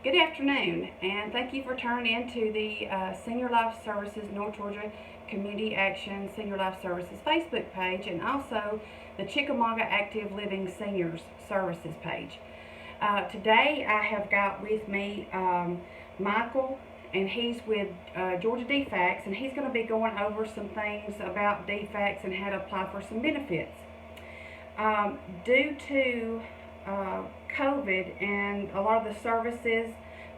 Good afternoon, and thank you for turning into the Senior Life Services North Georgia Community Action Senior Life Services Facebook page, and also the Chickamauga Active Living Seniors Services page. Today I have got with me Michael, and he's with Georgia DFACS, and he's going to be going over some things about DFACS and how to apply for some benefits. Due to COVID and a lot of the services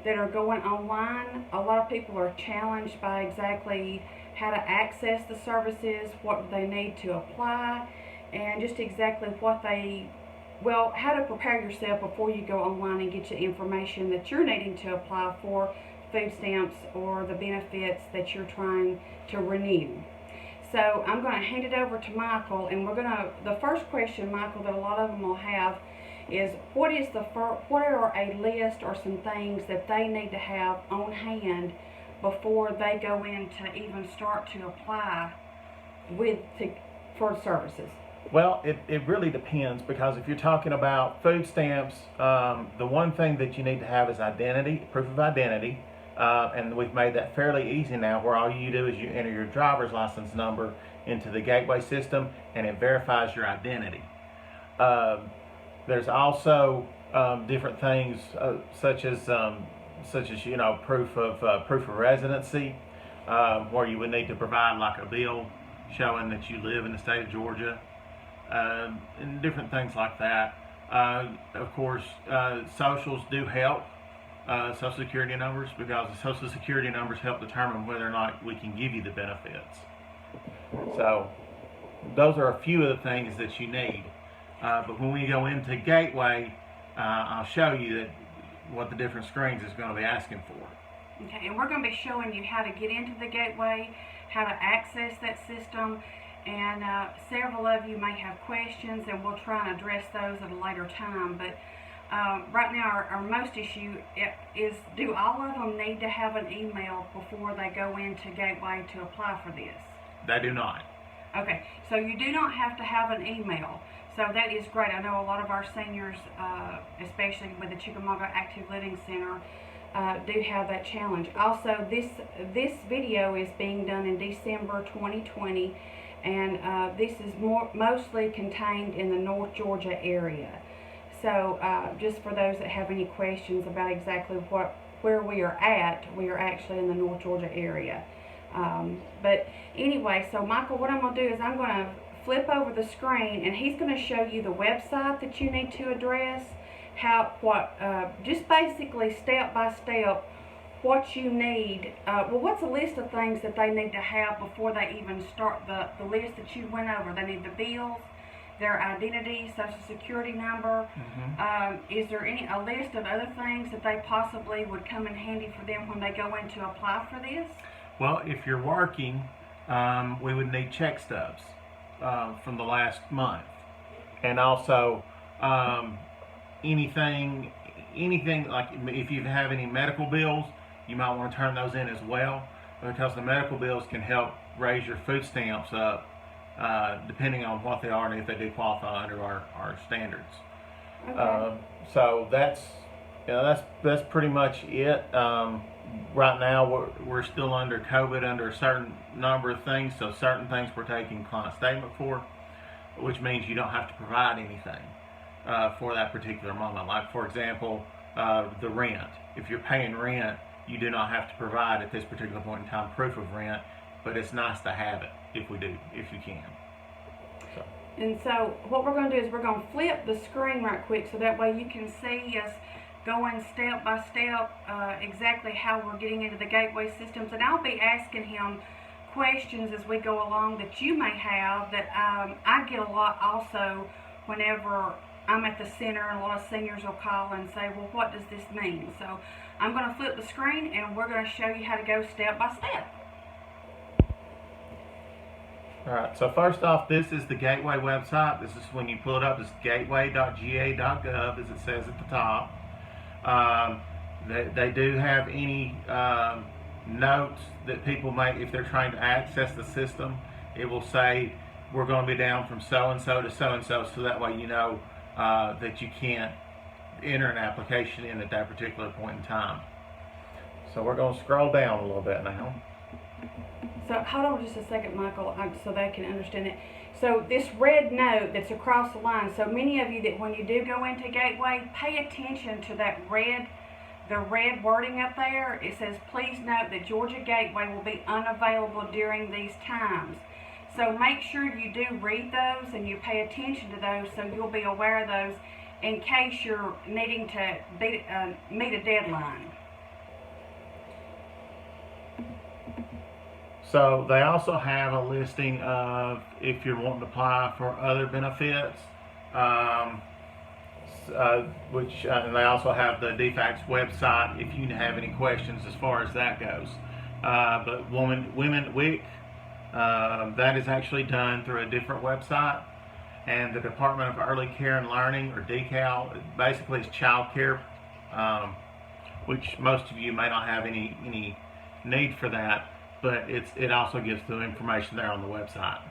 that are going online, a lot of people are challenged by exactly how to access the services, what they need to apply, and just exactly how to prepare yourself before you go online and get the information that you're needing to apply for food stamps or the benefits that you're trying to renew. So I'm going to hand it over to Michael, and the first question, Michael, that a lot of them will have is what are a list or some things that they need to have on hand before they go in to even start to apply for services? Well, it really depends, because if you're talking about food stamps, the one thing that you need to have is identity, proof of identity. And we've made that fairly easy now, where all you do is you enter your driver's license number into the Gateway system, and it verifies your identity. There's also different things such as proof of residency, where you would need to provide like a bill showing that you live in the state of Georgia, and different things like that. Of course, socials do help. Social Security numbers, because the Social Security numbers help determine whether or not we can give you the benefits. So those are a few of the things that you need. But when we go into Gateway, I'll show you what the different screens is going to be asking for. Okay, and we're going to be showing you how to get into the Gateway, how to access that system, and several of you may have questions, and we'll try and address those at a later time. But right now, our most issue is, do all of them need to have an email before they go into Gateway to apply for this? They do not. Okay, so you do not have to have an email. So that is great. I know a lot of our seniors, especially with the Chickamauga Active Living Center, do have that challenge. Also, this video is being done in December 2020, and this is mostly contained in the North Georgia area. So just for those that have any questions about exactly where we are actually in the North Georgia area. But anyway, so Michael, what I'm going to do is I'm going to flip over the screen, and he's going to show you the website that you need to address, just basically step by step what you need. What's a list of things that they need to have before they even start the list that you went over? They need the bills, their identity, Social Security number. Is there a list of other things that they possibly would come in handy for them when they go in to apply for this? Well, if you're working, we would need check stubs from the last month, and also anything like if you have any medical bills, you might want to turn those in as well, because the medical bills can help raise your food stamps up, depending on what they are and if they do qualify under our standards. Okay. So that's pretty much it. Right now we're still under COVID under a certain number of things, so certain things we're taking client statement for, which means you don't have to provide anything for that particular moment. Like, for example, the rent. If you're paying rent, you do not have to provide at this particular point in time proof of rent, but it's nice to have it if you can. So. And so what we're going to do is we're going to flip the screen right quick, so that way you can see us going step by step exactly how we're getting into the Gateway systems. And I'll be asking him questions as we go along that you may have, that I get a lot also whenever I'm at the center, and a lot of seniors will call and say, well, what does this mean? So I'm going to flip the screen, and we're going to show you how to go step by step. Alright, so first off, this is the Gateway website. This is, when you pull it up, it's gateway.ga.gov, as it says at the top. They do have any notes that people make if they're trying to access the system. It will say, we're going to be down from so-and-so to so-and-so, so that way you know that you can't enter an application in at that particular point in time. So we're going to scroll down a little bit now. So hold on just a second, Michael, so they can understand it. So this red note that's across the line, so many of you that when you do go into Gateway, pay attention to that the red wording up there. It says, please note that Georgia Gateway will be unavailable during these times. So make sure you do read those and you pay attention to those so you'll be aware of those in case you're needing to meet a deadline. So they also have a listing of if you're wanting to apply for other benefits, and they also have the DFACS website if you have any questions as far as that goes. But Women WIC, that is actually done through a different website, and the Department of Early Care and Learning, or DCAL, basically is child care, which most of you may not have any need for that. But it also gives the information there on the website.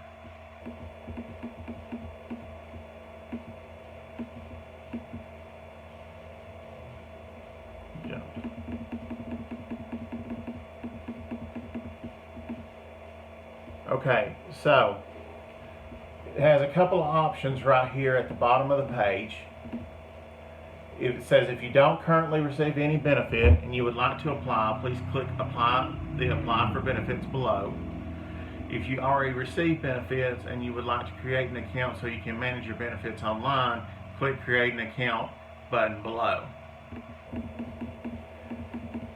Okay, so it has a couple of options right here at the bottom of the page. It says if you don't currently receive any benefit and you would like to apply, please click apply for benefits below. If you already receive benefits and you would like to create an account so you can manage your benefits online, click create an account button below.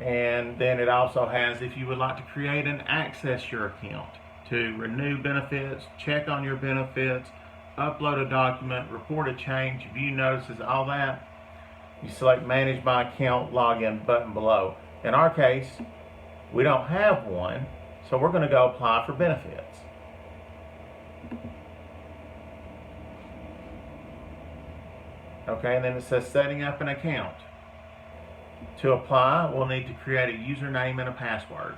And then it also has if you would like to create and access your account to renew benefits, check on your benefits, upload a document, report a change, view notices, all that. You select Manage My Account Login button below. In our case, we don't have one, so we're going to go apply for benefits. Okay, and then it says Setting Up an Account. To apply, we'll need to create a username and a password.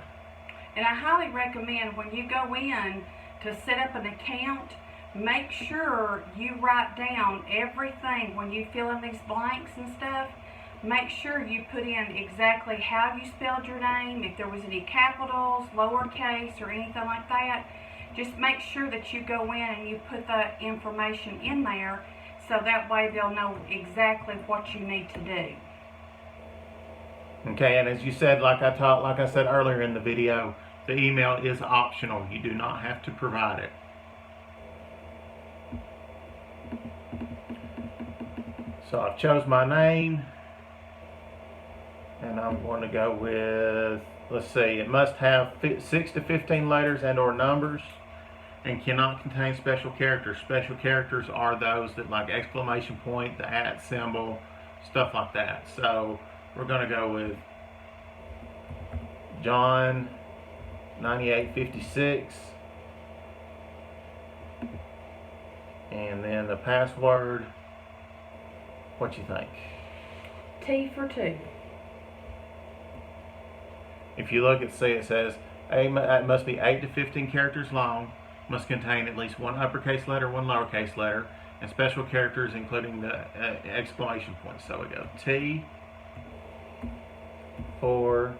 And I highly recommend when you go in to set up an account, make sure you write down everything when you fill in these blanks and stuff. Make sure you put in exactly how you spelled your name, if there was any capitals, lowercase, or anything like that. Just make sure that you go in and you put that information in there so that way they'll know exactly what you need to do. Okay, and as you said, like I said earlier in the video, the email is optional. You do not have to provide it. So I've chose my name, and I'm going to go with, let's see, it must have 6 to 15 letters and or numbers and cannot contain special characters. Special characters are those that like exclamation point, the @ symbol, stuff like that. So we're going to go with John 9856, and then the password, what you think? T for 2. If you look and see, it says it must be 8 to 15 characters long, must contain at least one uppercase letter, one lowercase letter, and special characters including the exclamation point. So we go T for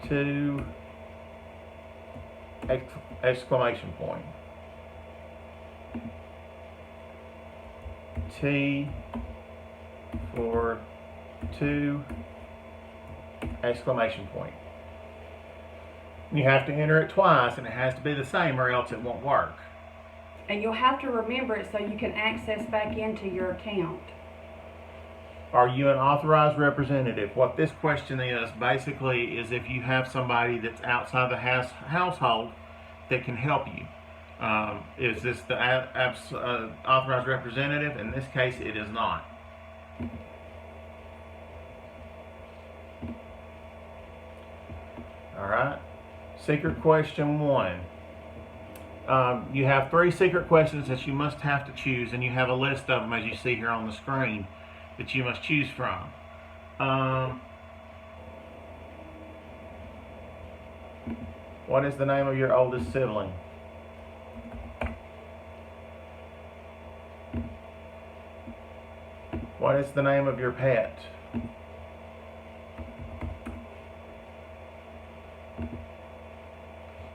2 exclamation point. T for 2 exclamation point. You have to enter it twice, and it has to be the same or else it won't work. And you'll have to remember it so you can access back into your account. Are you an authorized representative? What this question is basically is if you have somebody that's outside the household that can help you. Is this the authorized representative? In this case, it is not. All right. Secret question 1. You have 3 secret questions that you must have to choose, and you have a list of them as you see here on the screen that you must choose from. What is the name of your oldest sibling? What is the name of your pet?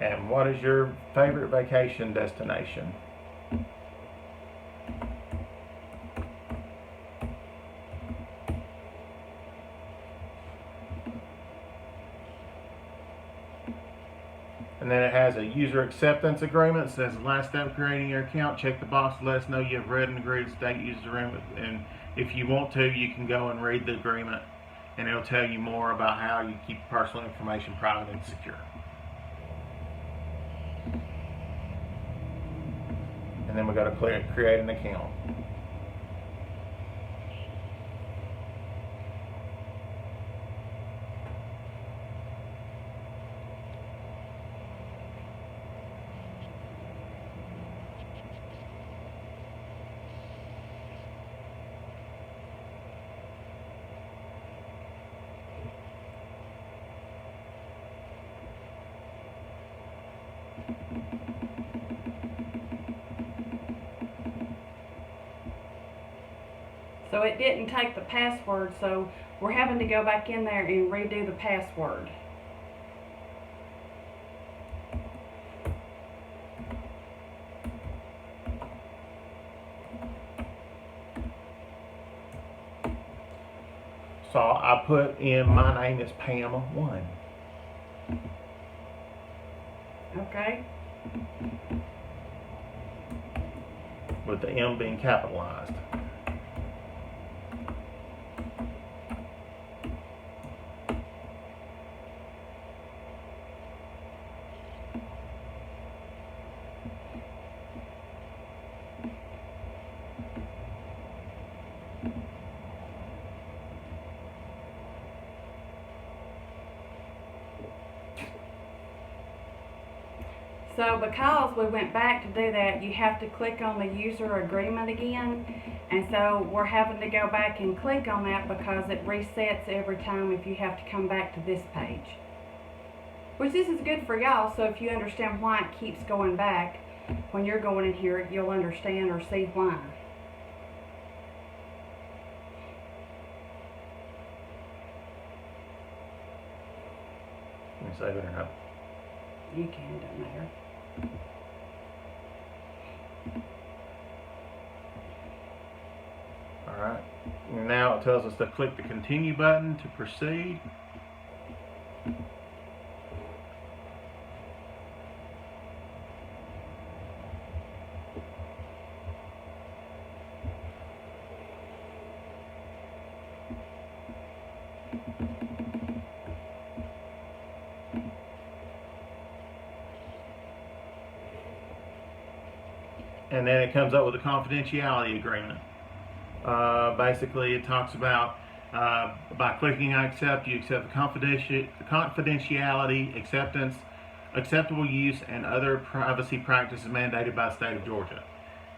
And what is your favorite vacation destination? And then it has a user acceptance agreement. It says the last step of creating your account, check the box to let us know you have read and agreed to state user agreement. And if you want to, you can go and read the agreement, and it'll tell you more about how you keep personal information private and secure. And then we got to create an account. So it didn't take the password, so we're having to go back in there and redo the password. So I put in my name is Pam1. Okay. With the M being capitalized. So because we went back to do that, you have to click on the user agreement again. And so we're having to go back and click on that because it resets every time if you have to come back to this page. Which this is good for y'all, so if you understand why it keeps going back, when you're going in here, you'll understand or see why. Let me save it or not. You can, don't matter. Alright, now it tells us to click the continue button to proceed. And then it comes up with a confidentiality agreement. Basically, it talks about by clicking I accept, you accept the confidentiality, acceptable use, and other privacy practices mandated by the state of Georgia.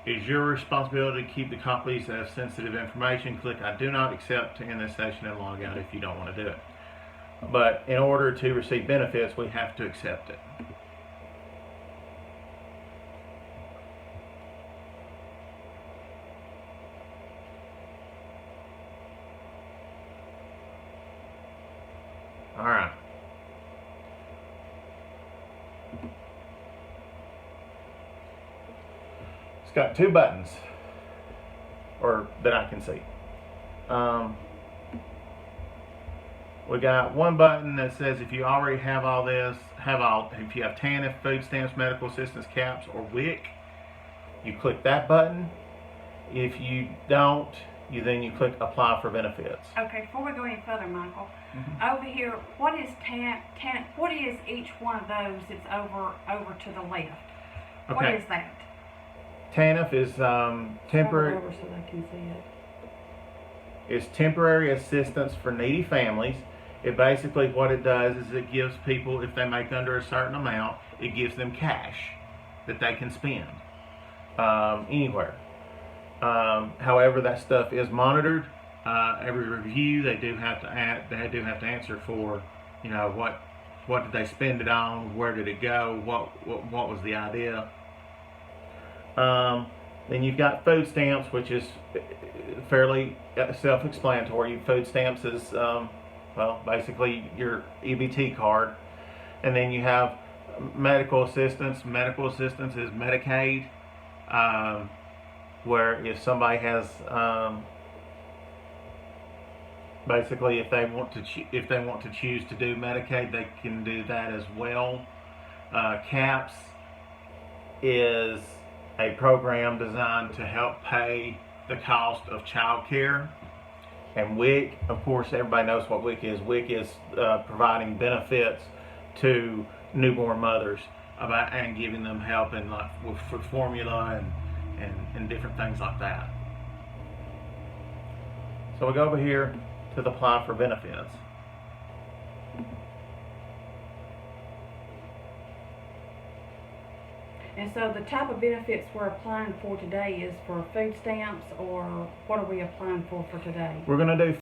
It is your responsibility to keep the copies of sensitive information. Click I do not accept to end this session and log out if you don't want to do it. But in order to receive benefits, we have to accept it. All right. It's got two buttons, or that I can see. We got one button that says if you already have all this, if you have TANF, food stamps, medical assistance, CAPS, or WIC, you click that button. If you don't, you click apply for benefits. Okay, before we go any further, Michael, over here, what is TANF? What is each one of those that's over to the left? Okay. What is that? TANF is temporary. Over so they can see it. It's temporary assistance for needy families. It basically, what it does is it gives people, if they make under a certain amount, it gives them cash that they can spend anywhere. However, that stuff is monitored. Every review, they do have to answer for, you know, what did they spend it on, where did it go, what was the idea. Then you've got food stamps, which is fairly self-explanatory. Food stamps is, well, basically your EBT card. And then you have medical assistance. Medical assistance is Medicaid, where if somebody has, basically if they want to choose to do Medicaid, they can do that as well. CAPS is a program designed to help pay the cost of child care. And WIC, of course, everybody knows what WIC is. WIC is providing benefits to newborn mothers and giving them help in with formula and different things like that. So we go over here to the apply for benefits. And so the type of benefits we're applying for today is for food stamps, or what are we applying for today? We're going to do